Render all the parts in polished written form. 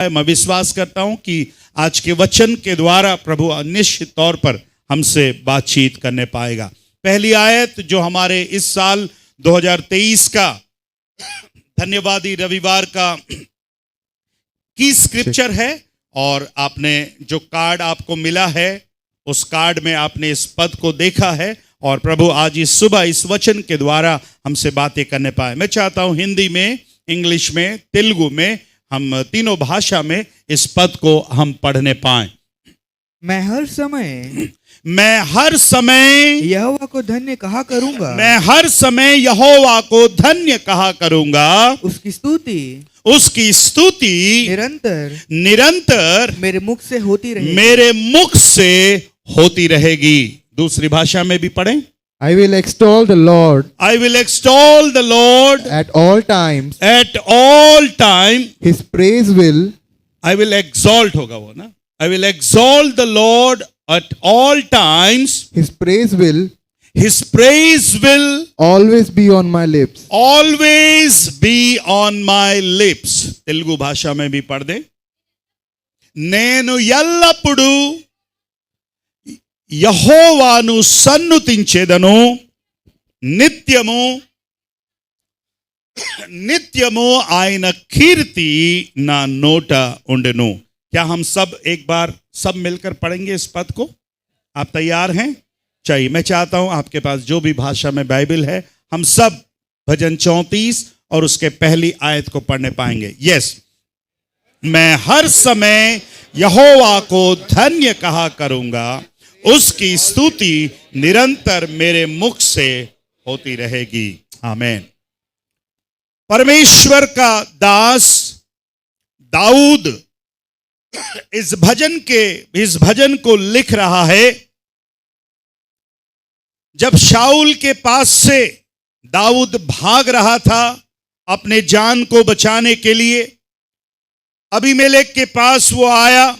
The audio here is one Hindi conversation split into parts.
मैं विश्वास करता हूं कि आज के वचन के द्वारा प्रभु निश्चित तौर पर हमसे बातचीत करने पाएगा। पहली आयत जो हमारे इस साल 2023 का धन्यवादी रविवार का की स्क्रिप्चर है, और आपने जो कार्ड आपको मिला है उस कार्ड में आपने इस पद को देखा है, और प्रभु आज इस सुबह इस वचन के द्वारा हमसे बातें करने पाए। मैं चाहता हूं हिंदी में, इंग्लिश में, तेलुगु में, हम तीनों भाषा में इस पद को हम पढ़ने पाएं। मैं हर समय यहोवा को धन्य कहा करूंगा। मैं हर समय यहोवा को धन्य कहा करूंगा। उसकी स्तुति निरंतर मेरे मुख से होती रहेगी। दूसरी भाषा में भी पढ़ें। I will extol the Lord at all times. His praise will. I will exalt होगा वो ना। I will exalt the Lord at all times. His praise will always be on my lips. Telugu भाषा में भी पढ़ दें। నేను ఎల్లప్పుడూ యెహోవాను సన్నుతించెదను, నిత్యము ఆయన కీర్తి నా నోట ఉండెను। क्या हम सब एक बार सब मिलकर पढ़ेंगे इस पद को? आप तैयार हैं? चाहिए। मैं चाहता हूं आपके पास जो भी भाषा में बाइबल है, हम सब भजन 34 और उसके पहली आयत को पढ़ने पाएंगे। यस। मैं हर समय यहोवा को धन्य कहा करूंगा, उसकी स्तुति निरंतर मेरे मुख से होती रहेगी। आमीन। परमेश्वर का दास दाऊद इस भजन को लिख रहा है। जब शाऊल के पास से दाऊद भाग रहा था अपने जान को बचाने के लिए, अबीमेलेक के पास वो आया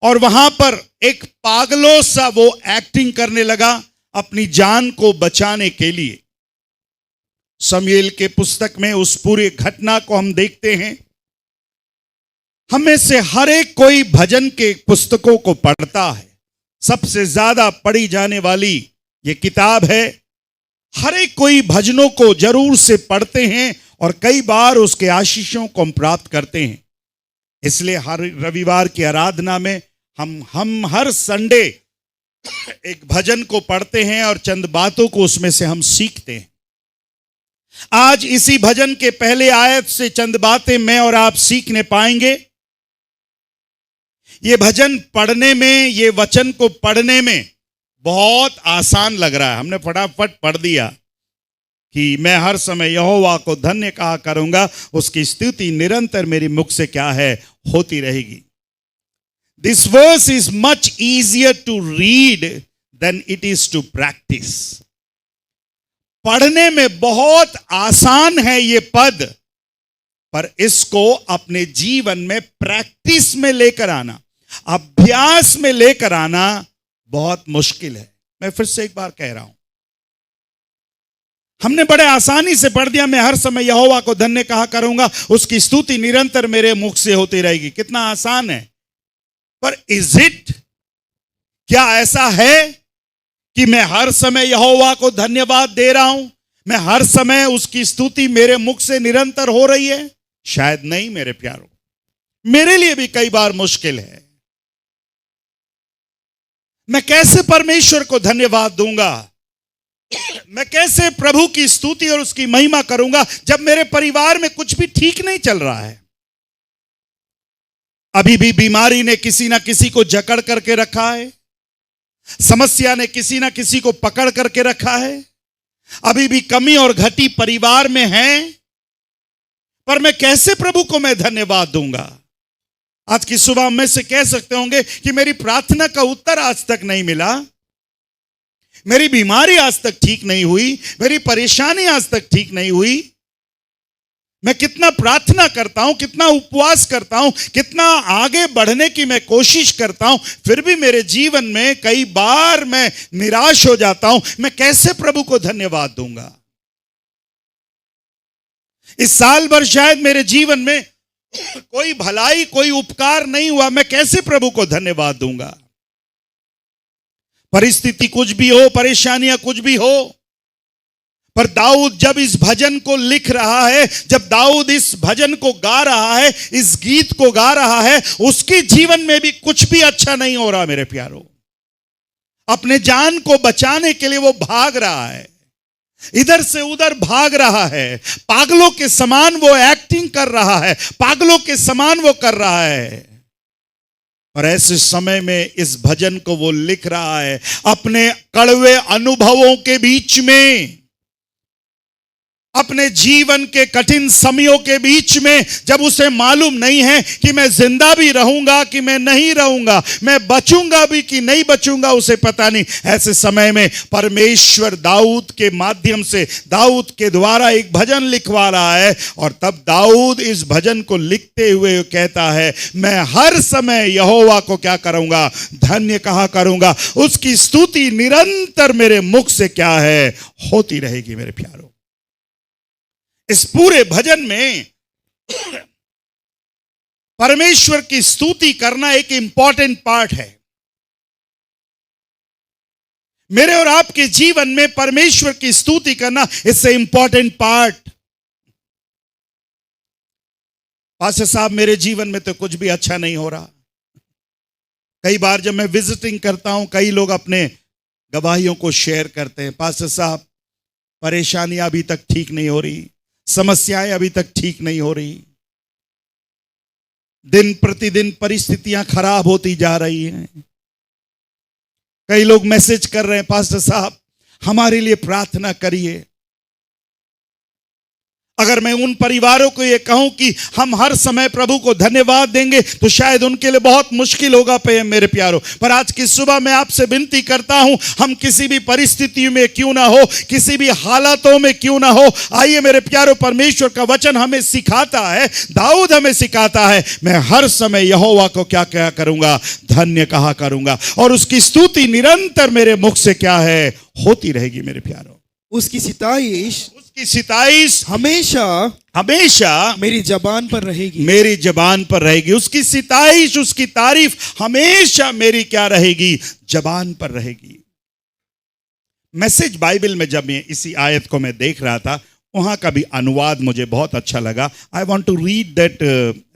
और वहां पर एक पागलों सा वो एक्टिंग करने लगा अपनी जान को बचाने के लिए। शमूएल के पुस्तक में उस पूरी घटना को हम देखते हैं। हमें से हर एक कोई भजन के पुस्तकों को पढ़ता है। सबसे ज्यादा पढ़ी जाने वाली ये किताब है। हर एक कोई भजनों को जरूर से पढ़ते हैं और कई बार उसके आशीषों को हम प्राप्त करते हैं। इसलिए हर रविवार की आराधना में हम हर संडे एक भजन को पढ़ते हैं और चंद बातों को उसमें से हम सीखते हैं। आज इसी भजन के पहले आयत से चंद बातें मैं और आप सीखने पाएंगे। ये भजन पढ़ने में, ये वचन को पढ़ने में बहुत आसान लग रहा है। हमने फटाफट पढ़ दिया कि मैं हर समय यहोवा को धन्य कहा करूंगा, उसकी स्तुति निरंतर मेरी मुख से क्या है, होती रहेगी। This verse is much easier to read than it is to practise. पढ़ने में बहुत आसान है ये पद, पर इसको अपने जीवन में प्रैक्टिस में लेकर आना, अभ्यास में लेकर आना बहुत मुश्किल है। मैं फिर से एक बार कह रहा हूं, हमने बड़े आसानी से पढ़ दिया, मैं हर समय यहोवा को धन्य कहा करूंगा, उसकी स्तुति निरंतर मेरे मुख से होती रहेगी। कितना आसान है। पर इज इट, क्या ऐसा है कि मैं हर समय यहोवा को धन्यवाद दे रहा हूं, मैं हर समय उसकी स्तुति मेरे मुख से निरंतर हो रही है? शायद नहीं मेरे प्यारों। मेरे लिए भी कई बार मुश्किल है। मैं कैसे परमेश्वर को धन्यवाद दूंगा, मैं कैसे प्रभु की स्तुति और उसकी महिमा करूंगा जब मेरे परिवार में कुछ भी ठीक नहीं चल रहा है? अभी भी बीमारी ने किसी ना किसी को जकड़ करके रखा है, समस्या ने किसी ना किसी को पकड़ करके रखा है, अभी भी कमी और घटी परिवार में है, पर मैं कैसे प्रभु को मैं धन्यवाद दूंगा? आज की सुबह में से कह सकते होंगे कि मेरी प्रार्थना का उत्तर आज तक नहीं मिला, मेरी बीमारी आज तक ठीक नहीं हुई, मेरी परेशानी आज तक ठीक नहीं हुई। मैं कितना प्रार्थना करता हूं, कितना उपवास करता हूं, कितना आगे बढ़ने की मैं कोशिश करता हूं, फिर भी मेरे जीवन में कई बार मैं निराश हो जाता हूं। मैं कैसे प्रभु को धन्यवाद दूंगा? इस साल भर शायद मेरे जीवन में कोई भलाई, कोई उपकार नहीं हुआ, मैं कैसे प्रभु को धन्यवाद दूंगा? परिस्थिति कुछ भी हो, परेशानियां कुछ भी हो, पर दाऊद जब इस भजन को लिख रहा है, जब दाऊद इस भजन को गा रहा है, इस गीत को गा रहा है, उसके जीवन में भी कुछ भी अच्छा नहीं हो रहा मेरे प्यारो। अपने जान को बचाने के लिए वो भाग रहा है, इधर से उधर भाग रहा है, पागलों के समान वो एक्टिंग कर रहा है, पागलों के समान वो कर रहा है। और ऐसे समय में इस भजन को वो लिख रहा है अपने कड़वे अनुभवों के बीच में, अपने जीवन के कठिन समयों के बीच में, जब उसे मालूम नहीं है कि मैं जिंदा भी रहूंगा कि मैं नहीं रहूंगा, मैं बचूंगा भी कि नहीं बचूंगा, उसे पता नहीं। ऐसे समय में परमेश्वर दाऊद के माध्यम से, दाऊद के द्वारा एक भजन लिखवा रहा है। और तब दाऊद इस भजन को लिखते हुए कहता है, मैं हर समय यहोवा को क्या करूंगा? धन्य कहा करूंगा। उसकी स्तुति निरंतर मेरे मुख से क्या है? होती रहेगी मेरे प्यारों। इस पूरे भजन में परमेश्वर की स्तुति करना एक इंपॉर्टेंट पार्ट है। मेरे और आपके जीवन में परमेश्वर की स्तुति करना it's a important part. Pastor साहब, मेरे जीवन में तो कुछ भी अच्छा नहीं हो रहा। कई बार जब मैं विजिटिंग करता हूं, कई लोग अपने गवाहियों को शेयर करते हैं, पास्टर साहब परेशानियां अभी तक ठीक नहीं हो रही, समस्याएं अभी तक ठीक नहीं हो रही, दिन प्रतिदिन परिस्थितियां खराब होती जा रही हैं। कई लोग मैसेज कर रहे हैं, पास्टर साहब हमारे लिए प्रार्थना करिए। अगर मैं उन परिवारों को ये कहूं कि हम हर समय प्रभु को धन्यवाद देंगे तो शायद उनके लिए बहुत मुश्किल होगा मेरे प्यारों। पर आज की सुबह मैं आपसे विनती करता हूं, हम किसी भी परिस्थिति में क्यों ना हो, किसी भी हालातों में क्यों ना हो, आइए मेरे प्यारों, परमेश्वर का वचन हमें सिखाता है, दाऊद हमें सिखाता है, मैं हर समय यहोवा को क्या क्या करूंगा? धन्य कहा करूंगा। और उसकी स्तुति निरंतर मेरे मुख से क्या है? होती रहेगी मेरे प्यारों। उसकी सिताइश हमेशा हमेशा मेरी जबान पर रहेगी, मेरी जबान पर रहेगी। उसकी सिताइश, उसकी तारीफ हमेशा मेरी क्या रहेगी? जबान पर रहेगी। मैसेज बाइबल में जब मैं इसी आयत को मैं देख रहा था, वहां का भी अनुवाद मुझे बहुत अच्छा लगा। I want to read that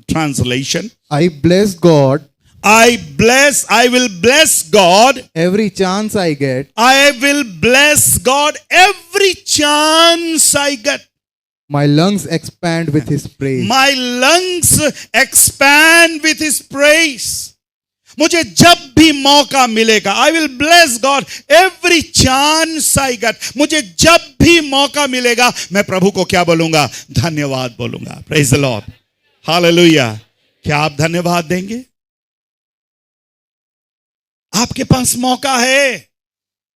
translation. I bless God I will bless God every chance I get. I will bless God every chance I get. My lungs expand with His praise. My lungs expand with His praise. मुझे जब भी मौका मिलेगा, I will bless God every chance I get. मुझे जब भी मौका मिलेगा, मैं प्रभु को क्या बोलूंगा? धन्यवाद बोलूंगा। Praise the Lord. Hallelujah. क्या आप धन्यवाद देंगे? आपके पास मौका है।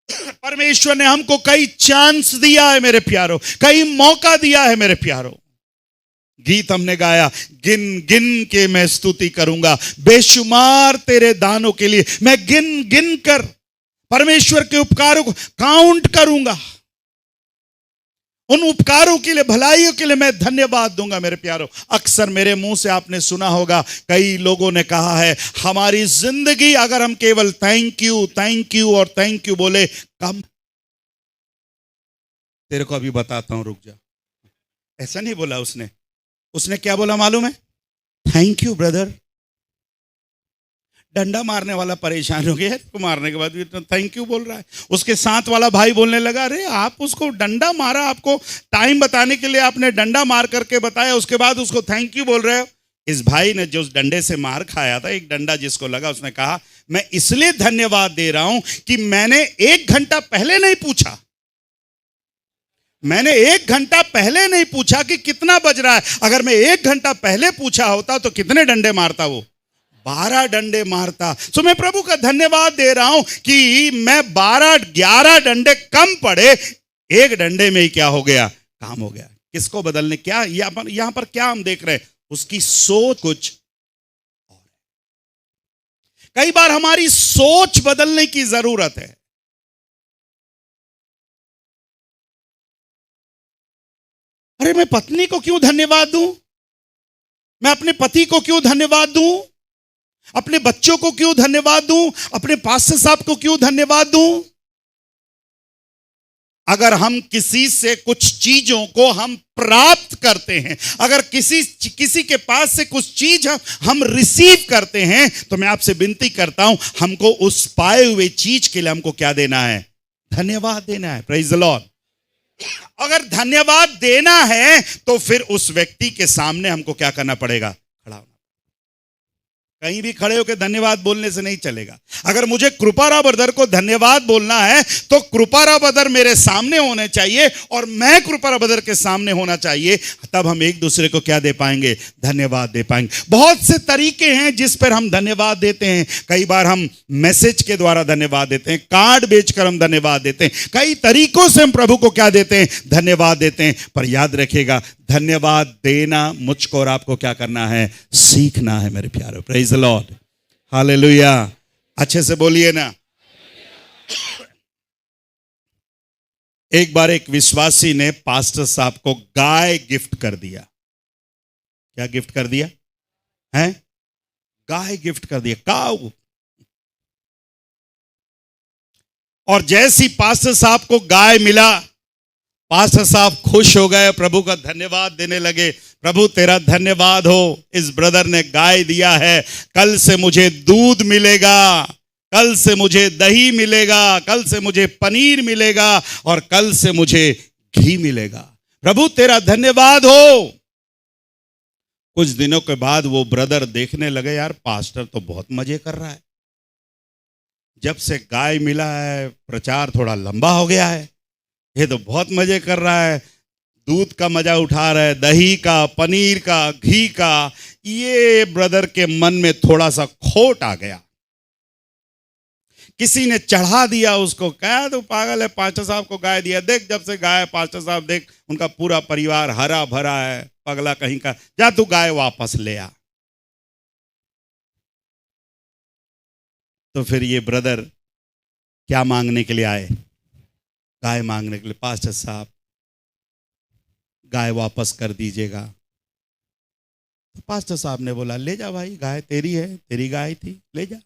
परमेश्वर ने हमको कई चांस दिया है मेरे प्यारों, कई मौका दिया है मेरे प्यारों। गीत हमने गाया, गिन गिन के मैं स्तुति करूंगा, बेशुमार तेरे दानों के लिए मैं गिन गिन कर परमेश्वर के उपकारों को काउंट करूंगा। उन उपकारों के लिए, भलाइयों के लिए मैं धन्यवाद दूंगा मेरे प्यारों। अक्सर मेरे मुंह से आपने सुना होगा, कई लोगों ने कहा है, हमारी जिंदगी अगर हम केवल थैंक यू और थैंक यू बोले कम। तेरे को अभी बताता हूं, रुक जा। ऐसा नहीं बोला उसने क्या बोला मालूम है? Thank you brother. डंडा मारने वाला परेशान हो गया, तो मारने के बाद भी थैंक यू बोल रहा है। उसके साथ वाला भाई बोलने लगा, अरे आप उसको डंडा मारा, आपको टाइम बताने के लिए आपने डंडा मार करके बताया, उसके बाद उसको थैंक यू बोल रहे हो। इस भाई ने जो उस डंडे से मार खाया था, एक डंडा जिसको लगा, उसने कहा मैं इसलिए धन्यवाद दे रहा हूं कि मैंने 1 घंटा पहले नहीं पूछा, मैंने 1 घंटा पहले नहीं पूछा कि कितना बज रहा है। अगर मैं 1 घंटा पहले पूछा होता तो कितने डंडे मारता? वो 12 डंडे मारता। सो मैं प्रभु का धन्यवाद दे रहा हूं कि मैं 11 डंडे कम पड़े, 1 डंडे में ही क्या हो गया? काम हो गया। किसको बदलने? क्या यहां पर क्या हम देख रहे हैं? उसकी सोच कुछ और। कई बार हमारी सोच बदलने की जरूरत है। अरे मैं पत्नी को क्यों धन्यवाद दूं? मैं अपने पति को क्यों धन्यवाद दूं? अपने बच्चों को क्यों धन्यवाद दूं? अपने पास्टर साहब को क्यों धन्यवाद दूं? अगर हम किसी से कुछ चीजों को हम प्राप्त करते हैं, अगर किसी के पास से कुछ चीज हम रिसीव करते हैं, तो मैं आपसे विनती करता हूं, हमको उस पाए हुए चीज के लिए हमको क्या देना है? धन्यवाद देना है। Praise the Lord. अगर धन्यवाद देना है तो फिर उस व्यक्ति के सामने हमको क्या करना पड़ेगा? खड़ा होना। कहीं भी खड़े होकर धन्यवाद बोलने से नहीं चलेगा। अगर मुझे कृपारा ब्रदर को धन्यवाद बोलना है तो कृपारा ब्रदर मेरे सामने होने चाहिए और मैं कृपारा ब्रदर के सामने होना चाहिए, तब हम एक दूसरे को क्या दे पाएंगे? धन्यवाद दे पाएंगे। बहुत से तरीके हैं जिस पर हम धन्यवाद देते हैं। कई बार हम मैसेज के द्वारा धन्यवाद देते हैं, कार्ड बेचकर हम धन्यवाद देते हैं, कई तरीकों से हम प्रभु को क्या देते हैं? धन्यवाद देते हैं। पर याद रखिएगा, धन्यवाद देना मुझको और आपको क्या करना है? सीखना है मेरे प्यारे। Praise the Lord, hallelujah. अच्छे से बोलिए ना। एक बार एक विश्वासी ने पास्टर साहब को गाय गिफ्ट कर दिया। क्या गिफ्ट कर दिया है? गाय गिफ्ट कर दिया, काऊ। और जैसी पास्टर साहब को गाय मिला, पास्टर साहब खुश हो गए, प्रभु का धन्यवाद देने लगे। प्रभु तेरा धन्यवाद हो, इस ब्रदर ने गाय दिया है, कल से मुझे दूध मिलेगा, कल से मुझे दही मिलेगा, कल से मुझे पनीर मिलेगा और कल से मुझे घी मिलेगा। प्रभु तेरा धन्यवाद हो। कुछ दिनों के बाद वो ब्रदर देखने लगे, यार पास्टर तो बहुत मजे कर रहा है, जब से गाय मिला है प्रचार थोड़ा लंबा हो गया है, ये तो बहुत मजे कर रहा है, दूध का मजा उठा रहा है, दही का, पनीर का, घी का। ये ब्रदर के मन में थोड़ा सा खोट आ गया। किसी ने चढ़ा दिया उसको, क्या तू पागल है, पास्टर साहब को गाय दिया, देख जब से गाय पास्टर साहब, देख उनका पूरा परिवार हरा भरा है, पगला कहीं का, जा तू गाय वापस ले आ। तो फिर ये ब्रदर क्या मांगने के लिए आए? गाय मांगने के लिए। पास्टर साहब गाय वापस कर दीजिएगा। तो पास्टर साहब ने बोला, ले जा भाई, गाय तेरी है, तेरी गाय थी, ले जा।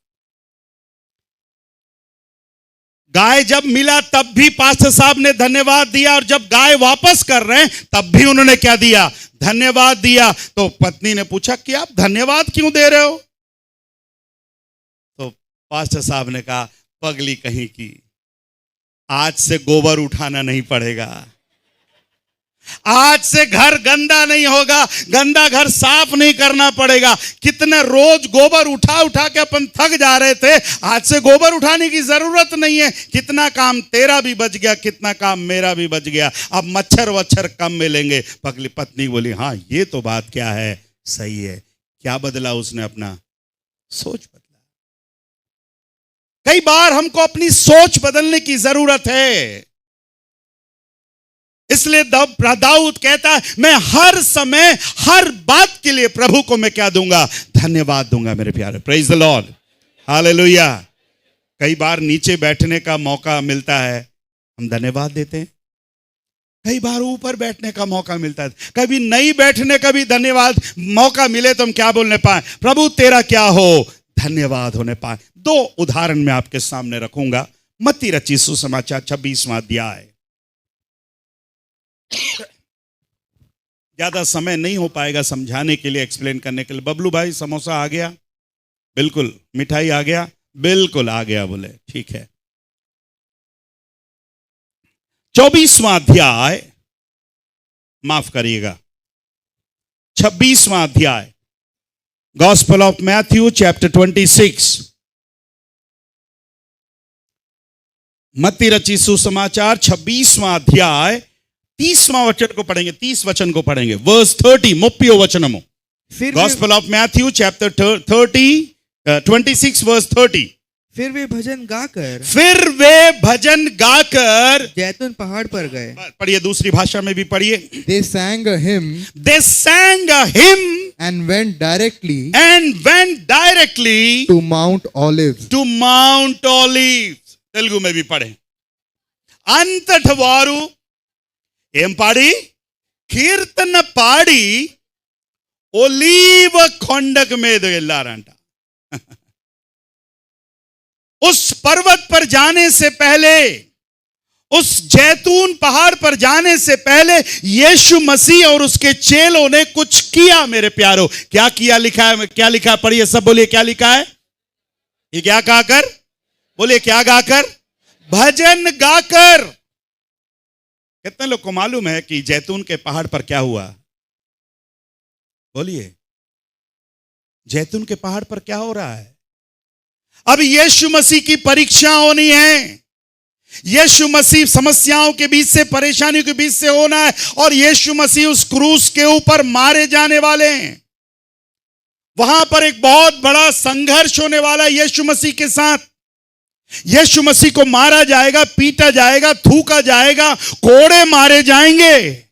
गाय जब मिला तब भी पास्टर साहब ने धन्यवाद दिया, और जब गाय वापस कर रहे हैं तब भी उन्होंने क्या दिया? धन्यवाद दिया। तो पत्नी ने पूछा कि आप धन्यवाद क्यों दे रहे हो? तो पास्टर साहब ने कहा, पगली कहीं की, आज से गोबर उठाना नहीं पड़ेगा, आज से घर गंदा नहीं होगा, गंदा घर साफ नहीं करना पड़ेगा। कितने रोज गोबर उठा उठा के अपन थक जा रहे थे, आज से गोबर उठाने की जरूरत नहीं है। कितना काम तेरा भी बच गया, कितना काम मेरा भी बच गया, अब मच्छर वच्छर कम मिलेंगे। पगली पत्नी बोली, हाँ ये तो बात क्या है, सही है। क्या बदला उसने? अपना सोच बदला। कई बार हमको अपनी सोच बदलने की जरूरत है। इसलिए दाऊद कहता है, मैं हर समय हर बात के लिए प्रभु को मैं क्या दूंगा? धन्यवाद दूंगा मेरे प्यारे। Praise the Lord, hallelujah. कई बार नीचे बैठने का मौका मिलता है, हम धन्यवाद देते हैं। कई बार ऊपर बैठने का मौका मिलता है, कभी नहीं बैठने का भी धन्यवाद मौका मिले तो हम क्या बोलने पाए? प्रभु तेरा क्या हो? धन्यवाद होने पाए। दो उदाहरण मैं आपके सामने रखूंगा। मत्ती रचित सुसमाचार 26वां अध्याय। ज्यादा समय नहीं हो पाएगा समझाने के लिए, एक्सप्लेन करने के लिए। बबलू भाई समोसा आ गया? बिल्कुल। मिठाई आ गया? बिल्कुल आ गया। बोले ठीक है। 24वां अध्याय, माफ करिएगा 26वां अध्याय, गॉस्पेल ऑफ मैथ्यू चैप्टर 26। मत्ती रचित सुसमाचार 26वां अध्याय 30वां वचन को पढ़ेंगे, 30 वचन को पढ़ेंगे। वर्स 30, 30 वचनमो। Gospel of Matthew chapter 26 verse 30। फिर वे भजन गाकर जैतून पहाड़ पर गए। पढ़िए, दूसरी भाषा में भी पढ़िए। They sang a hymn and went directly to to Mount Olives. Telugu में भी पढ़े। अंतठ वारू ఏం పాడి? కీర్తన పాడి ओलीव खोंडक में देल्लारंट। उस पर्वत पर जाने से पहले, उस जैतून पहाड़ पर जाने से पहले यीशु मसीह और उसके चेलों ने कुछ किया मेरे प्यारों। क्या किया लिखा है, क्या लिखा है, पढ़िए सब, बोलिए क्या लिखा है। ये क्या गाकर, बोलिए क्या गाकर, भजन गाकर। कितने लोग को मालूम है कि जैतून के पहाड़ पर क्या हुआ? बोलिए, जैतून के पहाड़ पर क्या हो रहा है? अब यीशु मसीह की परीक्षा होनी है। यीशु मसीह समस्याओं के बीच से, परेशानियों के बीच से होना है, और यीशु मसीह उस क्रूस के ऊपर मारे जाने वाले हैं। वहां पर एक बहुत बड़ा संघर्ष होने वाला है यीशु मसीह के साथ। यीशु मसीह को मारा जाएगा, पीटा जाएगा, थूका जाएगा, कोड़े मारे जाएंगे।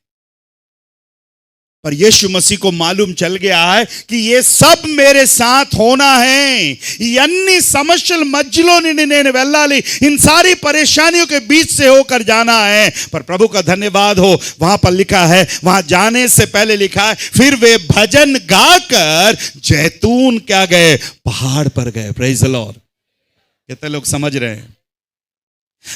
पर यीशु मसीह को मालूम चल गया है कि ये सब मेरे साथ होना है। यन्नी समस्यल मज्जलो ने वेल्लाली, इन सारी परेशानियों के बीच से होकर जाना है। पर प्रभु का धन्यवाद हो, वहां पर लिखा है, वहां जाने से पहले लिखा है, फिर वे भजन गाकर जैतून क्या गए, पहाड़ पर गए। Praise the Lord. कितने लोग समझ रहे हैं?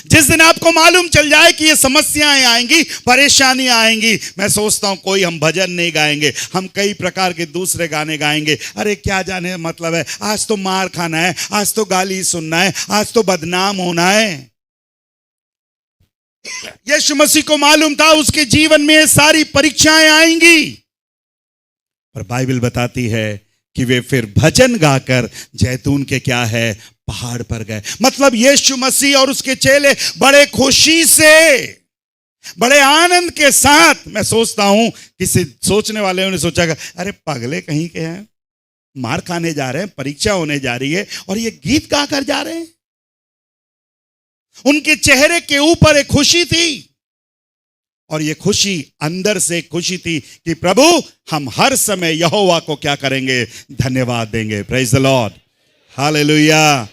जिस दिन आपको मालूम चल जाए कि ये समस्याएं आएंगी, परेशानियां आएंगी, मैं सोचता हूं कोई हम भजन नहीं गाएंगे, हम कई प्रकार के दूसरे गाने गाएंगे। अरे क्या जाने मतलब है, आज तो मार खाना है, आज तो गाली सुनना है, आज तो बदनाम होना है। यीशु मसीह को मालूम था उसके जीवन में ये सारी परीक्षाएं आएंगी, पर बाइबल बताती है कि वे फिर भजन गाकर जैतून के क्या है, पहाड़ पर गए। मतलब यीशु मसीह और उसके चेले बड़े खुशी से, बड़े आनंद के साथ, मैं सोचता हूं किसी सोचने वाले ने सोचा, अरे पगले कहीं के हैं, मार खाने जा रहे हैं, परीक्षा होने जा रही है, और ये गीत गाकर जा रहे हैं। उनके चेहरे के ऊपर एक खुशी थी, और ये खुशी अंदर से खुशी थी कि प्रभु हम हर समय यहोवा को क्या करेंगे, धन्यवाद देंगे। Praise the Lord, hallelujah,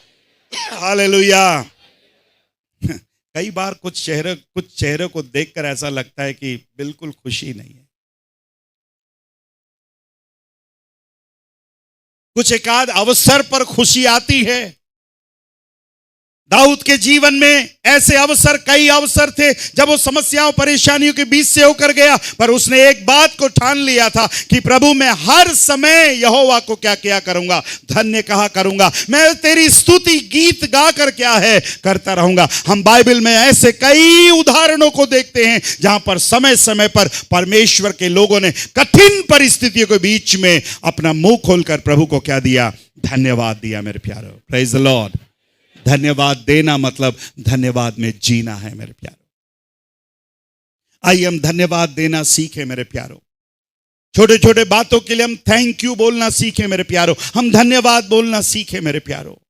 hallelujah. कई बार कुछ चेहरे को देखकर ऐसा लगता है कि बिल्कुल खुशी नहीं है। कुछ एकाध अवसर पर खुशी आती है। दाऊद के जीवन में ऐसे अवसर, कई अवसर थे जब वो समस्याओं, परेशानियों के बीच से होकर गया, पर उसने एक बात को ठान लिया था कि प्रभु मैं हर समय यहोवा को क्या किया करूंगा, धन्य कहा करूंगा। मैं तेरी स्तुति गीत गाकर क्या है, करता रहूंगा। हम बाइबल में ऐसे कई उदाहरणों को देखते हैं जहां पर समय समय पर परमेश्वर के लोगों ने कठिन परिस्थितियों के बीच में अपना मुंह खोलकर प्रभु को क्या दिया, धन्यवाद दिया। मेरे प्यारो, प्रेज द लॉर्ड। धन्यवाद देना मतलब धन्यवाद में जीना है मेरे प्यारो। आइए हम धन्यवाद देना सीखें मेरे प्यारो। छोटे छोटे बातों के लिए हम थैंक यू बोलना सीखें मेरे प्यारो। हम धन्यवाद बोलना सीखें मेरे प्यारो।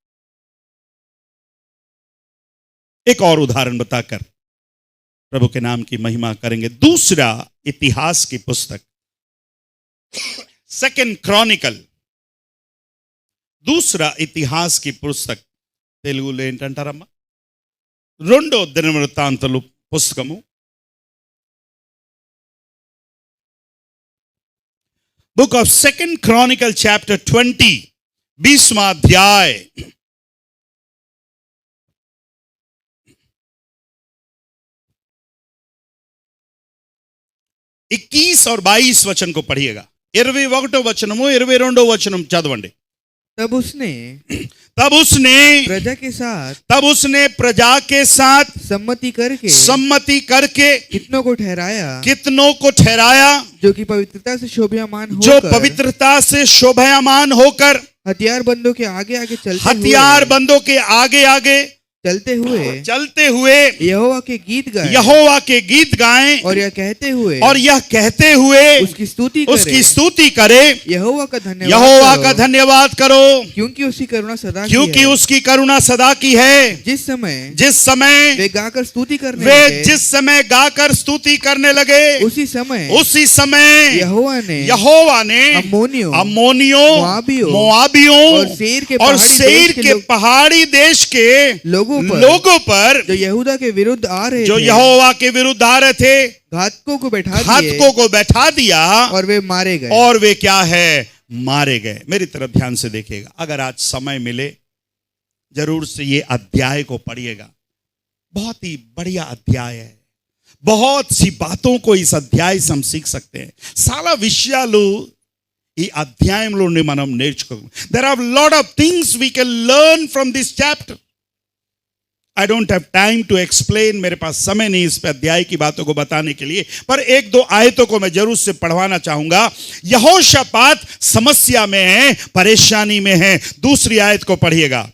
एक और उदाहरण बताकर प्रभु के नाम की महिमा करेंगे। दूसरा इतिहास की पुस्तक, सेकंड क्रॉनिकल, दूसरा इतिहास की पुस्तक, తెలుగులో ఏంటంటారమ్మా, రెండో దినవృత్తాంతములు పుస్తకము, book of second Chronicle chapter 20, 20वां अध्याय, 21 और 22 वचन को पढ़िएगा। 21వ వచనము 22వ వచనం చదవండి। तब उसने प्रजा के साथ सम्मति करके कितनों को ठहराया जो पवित्रता से शोभायमान होकर हथियार बंदों के आगे चलते हुए यहोवा के गीत गाएं और यह कहते हुए उसकी स्तुति करे। यहोवा का धन्यवाद करो, क्योंकि उसकी करुणा सदा की है। जिस समय वे जिस समय गाकर स्तुति करने लगे, उसी समय यहोवा ने अम्मोनियों, मोआबियों और सेईर के पहाड़ी देश के लोगों लोगों पर जो यहूदा के विरुद्ध आ रहे जो यहोवा के विरुद्ध आ रहे थे, घातकों को बैठा दिया और वे मारे गए। और वे क्या है? मारे गए। मेरी तरफ ध्यान से देखिएगा, अगर आज समय मिले जरूर से ये अध्याय को पढ़िएगा। बहुत ही बढ़िया अध्याय है, बहुत सी बातों को इस अध्याय से हम सीख सकते हैं। చాలా విషయాలు ఈ అధ్యాయంలోనే మనం నేర్చుకోగలం. There are lot of things we can learn from this chapter. I don't have time to explain, मेरे पास समय नहीं इस अध्याय की बातों को बताने के लिए, पर एक दो आयतों को मैं जरूर से पढ़वाना चाहूंगा। यहोशापात समस्या में है, परेशानी में है। दूसरी आयत को पढ़िएगा।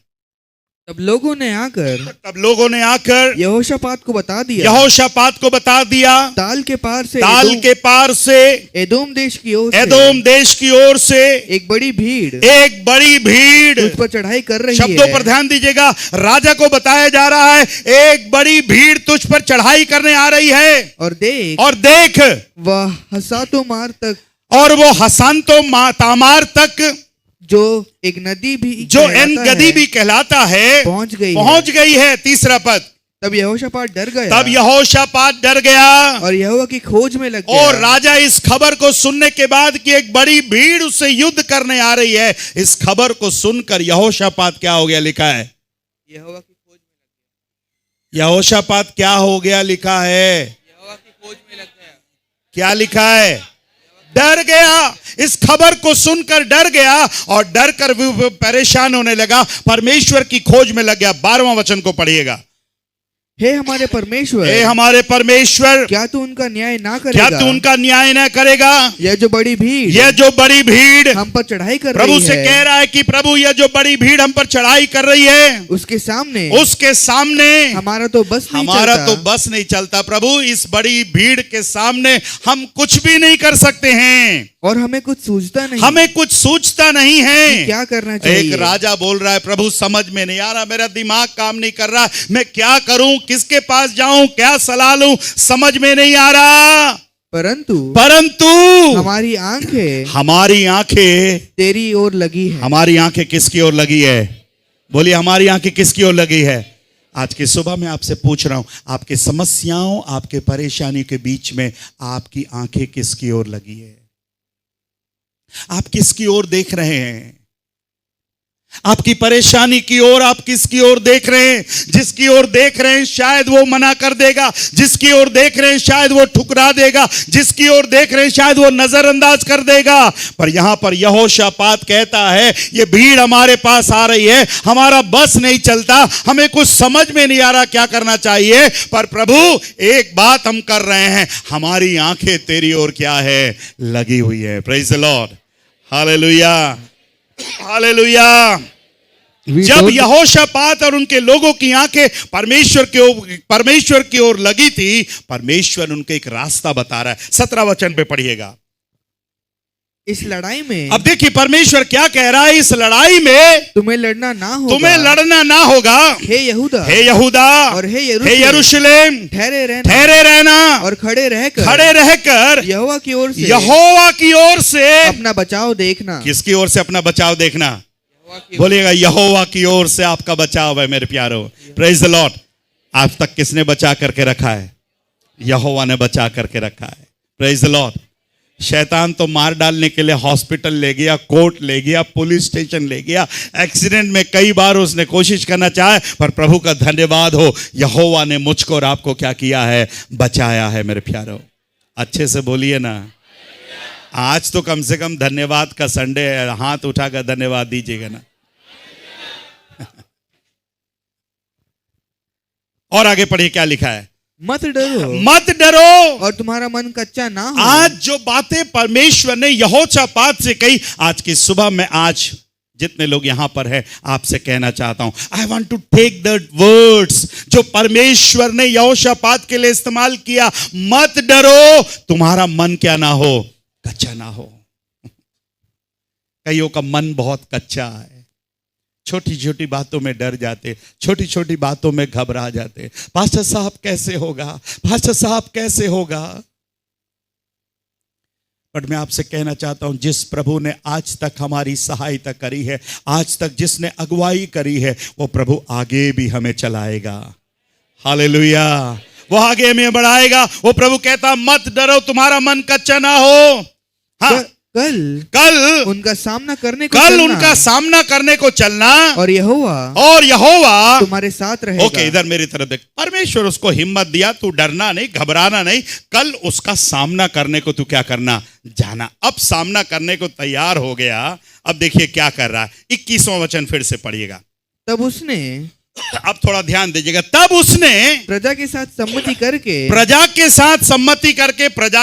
तब लोगों ने आकर यहोशापात को बता दिया ताल के पार से एदोम देश की ओर से एक बड़ी भीड़ तुझ पर चढ़ाई कर रही है। शब्दों पर ध्यान दीजिएगा, राजा को बताया जा रहा है एक बड़ी भीड़ तुझ पर चढ़ाई करने आ रही है। और देख वह हसातो तामार तक जो एक नदी भी कहलाता है पहुंच गई है। तीसरा पद, तब यहोशापात डर गया और यहोवा की खोज में लग गया। और राजा इस खबर को सुनने के बाद कि एक बड़ी भीड़ उससे युद्ध करने आ रही है, इस खबर को सुनकर यहोशापात क्या हो गया? लिखा है यहोवा की खोज में लग गया। यहोशापात क्या हो गया? लिखा है यहोवा की खोज में लग गया। क्या लिखा है? डर गया। इस खबर को सुनकर डर गया और डर कर परेशान होने लगा, परमेश्वर की खोज में लग गया। 12वां वचन को पढ़िएगा। हे हमारे परमेश्वर, क्या तू उनका न्याय ना करेगा? यह जो बड़ी भीड़ हम पर चढ़ाई कर रही है। प्रभु से कह रहा है कि प्रभु यह जो बड़ी भीड़ हम पर चढ़ाई कर रही है, उसके सामने हमारा तो बस नहीं चलता। प्रभु इस बड़ी भीड़ के सामने हम कुछ भी नहीं कर सकते हैं और हमें कुछ सूझता नहीं है क्या करना चाहिए। एक राजा बोल रहा है, प्रभु समझ में नहीं आ रहा, मेरा दिमाग काम नहीं कर रहा, मैं क्या करूं, किसके पास जाऊं, क्या सलाह लूं, समझ में नहीं आ रहा। परंतु हमारी आंखें तेरी ओर लगी है। हमारी आंखें किसकी ओर लगी है? बोलिए, हमारी आंखें किसकी ओर लगी है? आज की सुबह मैं आपसे पूछ रहा हूं, आपके समस्याओं, आपके परेशानी के बीच में आपकी आंखें किसकी ओर लगी है? आप किसकी ओर देख रहे हैं? आपकी परेशानी की ओर आप किसकी ओर देख रहे हैं? जिसकी ओर देख रहे हैं शायद वो मना कर देगा, जिसकी ओर देख रहे हैं शायद वो ठुकरा देगा, जिसकी ओर देख रहे हैं शायद वो नजरअंदाज कर देगा। पर यहां पर यहोशापात कहता है ये भीड़ हमारे पास आ रही है, हमारा बस नहीं चलता, हमें कुछ समझ में नहीं आ रहा क्या करना चाहिए। पर प्रभु एक बात हम कर रहे हैं, हमारी आंखें तेरी ओर क्या है? लगी हुई है। Praise the Lord, hallelujah, hallelujah. जब यहोशापात और उनके लोगों की आंखें परमेश्वर की ओर लगी थी, परमेश्वर उनको एक रास्ता बता रहा है। 17 वचन पे पढ़िएगा। इस लड़ाई में अब देखिए परमेश्वर क्या कह रहा है, इस लड़ाई में तुम्हें लड़ना ना होगा। हे यहूदा और हे यरूशलेम, ठहरे रहना और खड़े रहकर यहोवा की ओर से अपना बचाव देखना। किसकी ओर से अपना बचाव देखना? बोलिएगा, यहोवा की ओर से आपका बचाव है मेरे प्यारो। Praise the Lord. आज तक किसने बचा करके रखा है? यहोवा ने बचा करके रखा है। Praise the Lord. शैतान तो मार डालने के लिए हॉस्पिटल ले गया, कोर्ट ले गया, पुलिस स्टेशन ले गया, एक्सीडेंट में कई बार उसने कोशिश करना चाहे, पर प्रभु का धन्यवाद हो, यहोवा ने मुझको और आपको क्या किया है? बचाया है मेरे प्यारो। अच्छे से बोलिए ना। आज तो कम से कम धन्यवाद का संडे है, हाथ उठाकर धन्यवाद दीजिएगा ना। और आगे पढ़िए क्या लिखा है? मत डरो और तुम्हारा मन कच्चा ना हो। आज जो बातें परमेश्वर ने यहोशापात से कही, आज की सुबह में आज जितने लोग यहां पर हैं आपसे कहना चाहता हूं, I want to take the words जो परमेश्वर ने यहोशापात के लिए इस्तेमाल किया। मत डरो, तुम्हारा मन क्या ना हो? कच्चा ना हो। कईयों का मन बहुत कच्चा है, छोटी छोटी बातों में डर जाते, छोटी छोटी बातों में घबरा जाते। पास्टर साहब कैसे होगा, पास्टर साहब कैसे होगा? बट मैं आपसे कहना चाहता हूं, जिस प्रभु ने आज तक हमारी सहायता करी है, आज तक जिसने अगुवाई करी है, वो प्रभु आगे भी हमें चलाएगा। हालेलुया। वो आगे हमें बढ़ाएगा। वो प्रभु कहता, मत डरो, तुम्हारा मन कच्चा ना हो। हाँ, कल उनका सामना करने को चलना और यहोवा तुम्हारे साथ रहेगा। ओके, इधर मेरी तरफ देख। परमेश्वर उसको हिम्मत दिया, तू डरना नहीं, घबराना नहीं, कल उसका सामना करने को तू क्या करना, जाना। अब सामना करने को तैयार हो गया। अब देखिए क्या कर रहा है। 21वां वचन फिर से पढ़िएगा। तब उसने, अब थोड़ा ध्यान दीजिएगा, तब उसने प्रजा के साथ सम्मति करके प्रजा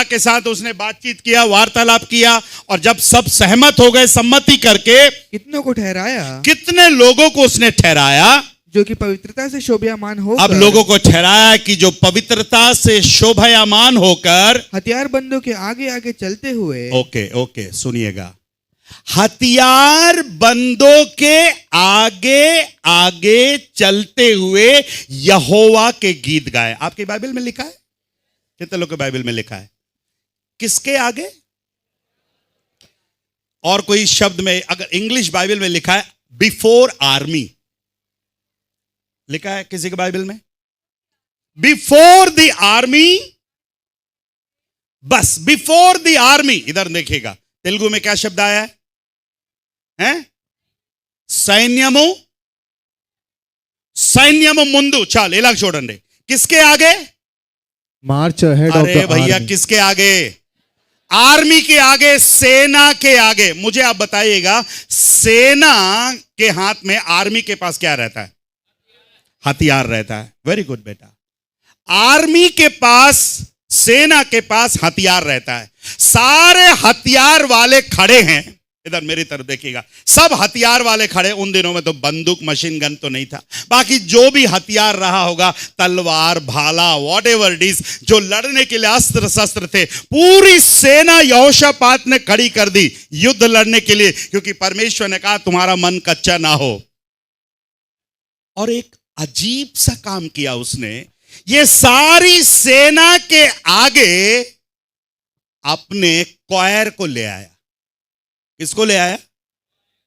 के साथ उसने बातचीत किया, वार्तालाप किया, और जब सब सहमत हो गए सम्मति करके, कितने लोगों को उसने ठहराया, जो कि पवित्रता से शोभायमान होकर, अब लोगों को ठहराया कि जो पवित्रता से शोभायमान होकर हथियारबंदों के आगे आगे चलते हुए, ओके सुनिएगा, हथियार बंदों के आगे आगे चलते हुए यहोवा के गीत गाए। आपकी बाइबल में लिखा है? कितने लोग के बाइबल में लिखा है? किसके आगे? और कोई शब्द में, अगर इंग्लिश बाइबल में लिखा है बिफोर आर्मी, लिखा है किसी के बाइबल में बिफोर द आर्मी, बस बिफोर द आर्मी। इधर देखिएगा, तेलुगु में क्या शब्द आया है? सैन्यमु ముందు। చాలు ఇలా చూడండి, किसके आगे? मार्च अहेड ऑफ द आर्मी। भैया किसके आगे? आर्मी के आगे, सेना के आगे। मुझे आप बताइएगा, सेना के हाथ में, आर्मी के पास क्या रहता है? हथियार रहता है। वेरी गुड बेटा। आर्मी के पास, सेना के पास हथियार रहता है। सारे हथियार वाले खड़े हैं। इधर मेरी तरफ देखिएगा, सब हथियार वाले खड़े। उन दिनों में तो बंदूक, मशीन गन तो नहीं था, बाकी जो भी हथियार रहा होगा, तलवार, भाला, व्हाटएवर इट इज, जो लड़ने के लिए अस्त्र शस्त्र थे, पूरी सेना यहोशापात ने खड़ी कर दी युद्ध लड़ने के लिए, क्योंकि परमेश्वर ने कहा तुम्हारा मन कच्चा ना हो। और एक अजीब सा काम किया उसने, ये सारी सेना के आगे अपने क्वायर को ले आया। किसको ले आया?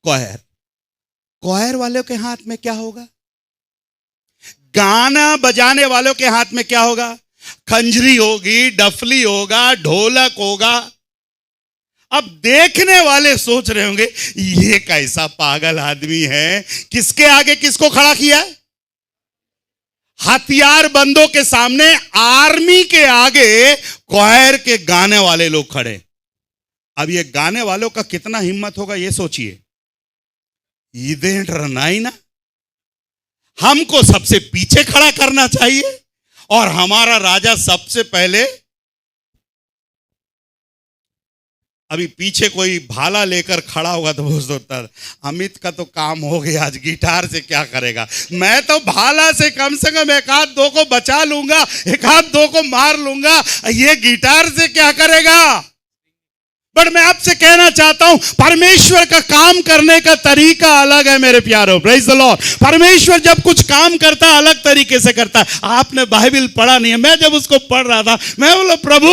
क्वायर। क्वायर वालों के हाथ में क्या होगा? गाना बजाने वालों के हाथ में क्या होगा? खंजरी होगी, डफली होगा, ढोलक होगा। अब देखने वाले सोच रहे होंगे ये कैसा पागल आदमी है, किसके आगे किसको खड़ा किया है? हथियार बंदों के सामने, आर्मी के आगे क्वायर के गाने वाले लोग खड़े। अब ये गाने वालों का कितना हिम्मत होगा ये सोचिए। इदेंटरनाइना, हमको सबसे पीछे खड़ा करना चाहिए और हमारा राजा सबसे पहले। अभी पीछे कोई भाला लेकर खड़ा होगा तो वो सोचता है अमित का तो काम हो गया, आज गिटार से क्या करेगा। मैं तो भाला से कम एक हाथ दो को बचा लूंगा, एक हाथ दो को मार लूंगा, ये गिटार से क्या करेगा। बट मैं आपसे कहना चाहता हूं, परमेश्वर का काम करने का तरीका अलग है मेरे प्यारों। Praise the Lord. परमेश्वर जब कुछ काम करता है अलग तरीके से करता है। आपने बाइबल पढ़ा नहीं है, मैं जब उसको पढ़ रहा था मैं बोला प्रभु,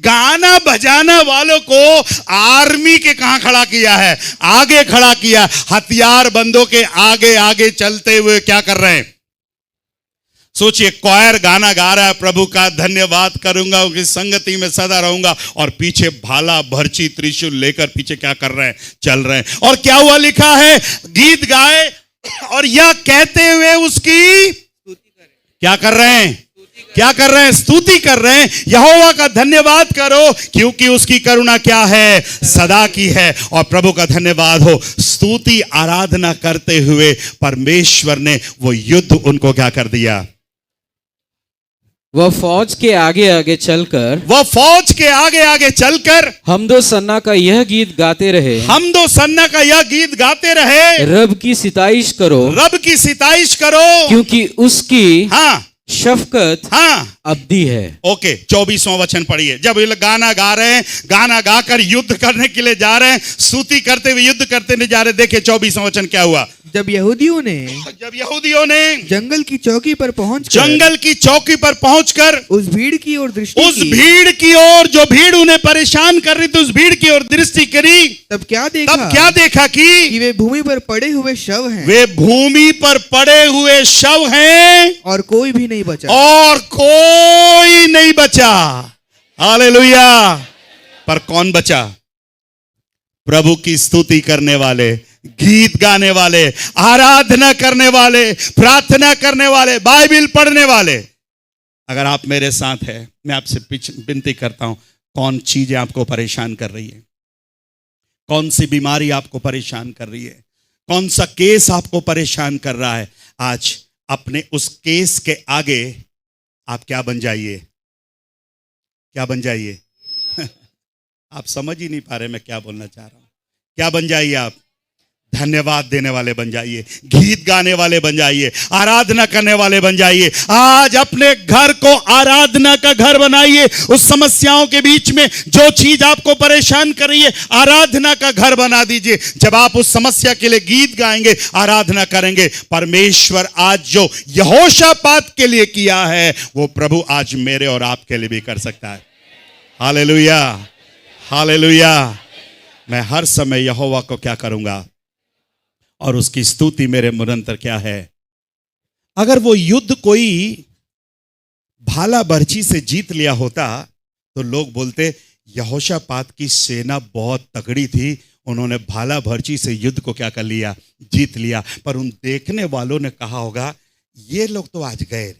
गाना बजाना वालों को आर्मी के कहां खड़ा किया है? आगे खड़ा किया। हथियार बंदों के आगे आगे चलते हुए क्या कर रहे हैं? सोचिए, क्वायर गाना गा रहा है, प्रभु का धन्यवाद करूंगा, उनकी संगति में सदा रहूंगा, और पीछे भाला, भर्ची, त्रिशूल लेकर पीछे क्या कर रहे हैं? चल रहे हैं। और क्या हुआ? लिखा है गीत गाए और यह कहते हुए उसकी क्या कर रहे हैं? क्या कर रहे हैं? स्तुति कर रहे हैं। यहोवा का धन्यवाद करो क्योंकि उसकी करुणा क्या है? सदा की है। और प्रभु का धन्यवाद हो। स्तुति आराधना करते हुए परमेश्वर ने वो युद्ध उनको क्या कर दिया? वह फौज के आगे आगे चलकर हमदो सन्ना का यह गीत गाते रहे। रब की सिताइश करो क्योंकि उसकी शफकत अब्दी है। ओके, 24वां वचन पढ़िए। जब ये गाना गा रहे हैं, गाना गाकर युद्ध करने के लिए जा रहे हैं, स्तुति करते हुए युद्ध करते नहीं जा रहे। देखिए 24वां वचन क्या हुआ? जब यहूदियों ने जंगल की चौकी पर पहुंचकर उस भीड़ की ओर जो भीड़ उन्हें परेशान कर रही थी उस भीड़ की ओर दृष्टि करी, तब क्या देखा कि वे भूमि पर पड़े हुए शव हैं और कोई भी नहीं बचा। हालेलुया। पर कौन बचा? प्रभु की स्तुति करने वाले, गीत गाने वाले, आराधना करने वाले, प्रार्थना करने वाले, बाइबल पढ़ने वाले। अगर आप मेरे साथ हैं, मैं आपसे विनती करता हूं, कौन चीजें आपको परेशान कर रही है? कौन सी बीमारी आपको परेशान कर रही है? कौन सा केस आपको परेशान कर रहा है? आज अपने उस केस के आगे आप क्या बन जाइए? आप समझ ही नहीं पा रहे मैं क्या बोलना चाह रहा हूं। क्या बन जाइए आप? धन्यवाद देने वाले बन जाइए, गीत गाने वाले बन जाइए, आराधना करने वाले बन जाइए। आज अपने घर को आराधना का घर बनाइए। उस समस्याओं के बीच में जो चीज आपको परेशान कर रही है, आराधना का घर बना दीजिए। जब आप उस समस्या के लिए गीत गाएंगे, आराधना करेंगे, परमेश्वर आज जो यहोशापात के लिए किया है वो प्रभु आज मेरे और आपके लिए भी कर सकता है। Hallelujah, hallelujah. मैं हर समय यहोवा को क्या करूंगा? और उसकी स्तुति मेरे निरंतर क्या है? अगर वो युद्ध कोई भाला बर्छी से जीत लिया होता तो लोग बोलते यहोशापात की सेना बहुत तगड़ी थी, उन्होंने भाला भर्ची से युद्ध को क्या कर लिया? जीत लिया। पर उन देखने वालों ने कहा होगा ये लोग तो आज गए,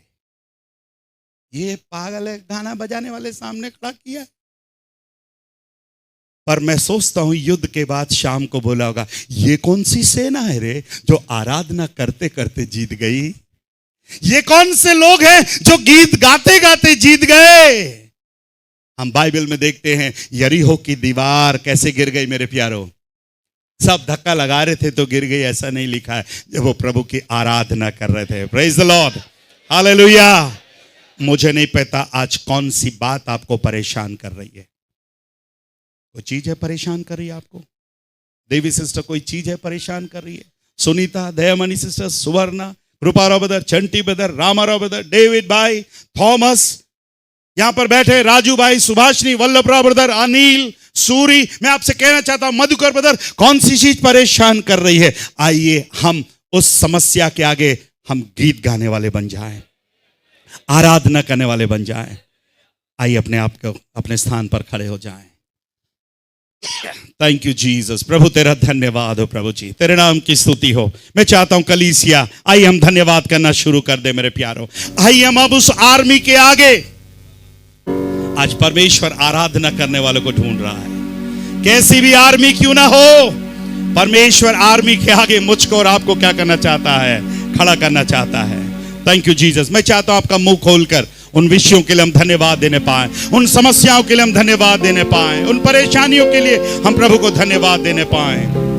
ये पागल है, गाना बजाने वाले सामने खड़ा किया। पर मैं सोचता हूं युद्ध के बाद शाम को बोला होगा ये कौन सी सेना है रे जो आराधना करते करते जीत गई? ये कौन से लोग हैं जो गीत गाते गाते जीत गए? हम बाइबल में देखते हैं यरीहो की दीवार कैसे गिर गई मेरे प्यारो। सब धक्का लगा रहे थे तो गिर गई, ऐसा नहीं लिखा है, जब वो प्रभु की आराधना कर रहे थे। Praise the Lord, hallelujah. मुझे नहीं पता आज कौन सी बात आपको परेशान कर रही है। कोई चीज है परेशान कर रही है आपको? देवी सिस्टर कोई चीज है परेशान कर रही है? Sunita, Dayamani sister, Suvarna, Kriparao brother, Chanti brother, Ramarao brother, David भाई, थॉमस, यहां पर बैठे राजू भाई, सुभाषनी, वल्लभराव ब्रदर, अनिल, सूरी, मैं आपसे कहना चाहता हूं मधुकर ब्रदर, कौन सी चीज परेशान कर रही है? आइए हम उस समस्या के आगे हम गीत गाने वाले बन जाएं, आराधना करने वाले बन जाएं। आइए अपने आप को अपने स्थान पर खड़े हो जाएं। Thank you Jesus. प्रभु तेरा धन्यवाद हो, प्रभु जी तेरे नाम की स्तुति हो। मैं चाहता हूं कलीसिया आइए हम धन्यवाद करना शुरू कर दे मेरे प्यारो। आइए हम अब उस आर्मी के आगे, आज परमेश्वर आराधना करने वालों को ढूंढ रहा है। कैसी भी आर्मी क्यों ना हो, परमेश्वर आर्मी के आगे मुझको और आपको क्या करना चाहता है? खड़ा करना चाहता है। Thank you Jesus. मैं चाहता हूं आपका मुंह खोलकर उन विषयों के लिए हम धन्यवाद देने पाए, उन समस्याओं के लिए हम धन्यवाद देने पाए, उन परेशानियों के लिए हम प्रभु को धन्यवाद देने पाए।